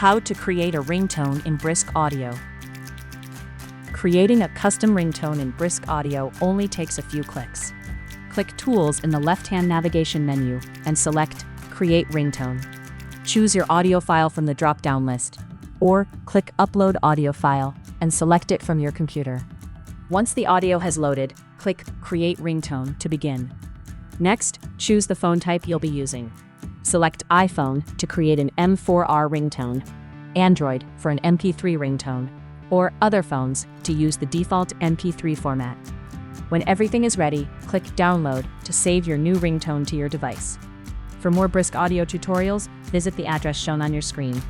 How to create a ringtone in Brisk Audio. Creating a custom ringtone in Brisk Audio only takes a few clicks. Click Tools in the left-hand navigation menu and select Create Ringtone. Choose your audio file from the drop-down list, or click Upload Audio File and select it from your computer. Once the audio has loaded, click Create Ringtone to begin. Next, choose the phone type you'll be using. Select iPhone to create an M4R ringtone, Android for an MP3 ringtone, or other phones to use the default MP3 format. When everything is ready, click Download to save your new ringtone to your device. For more Brisk Audio tutorials, visit the address shown on your screen.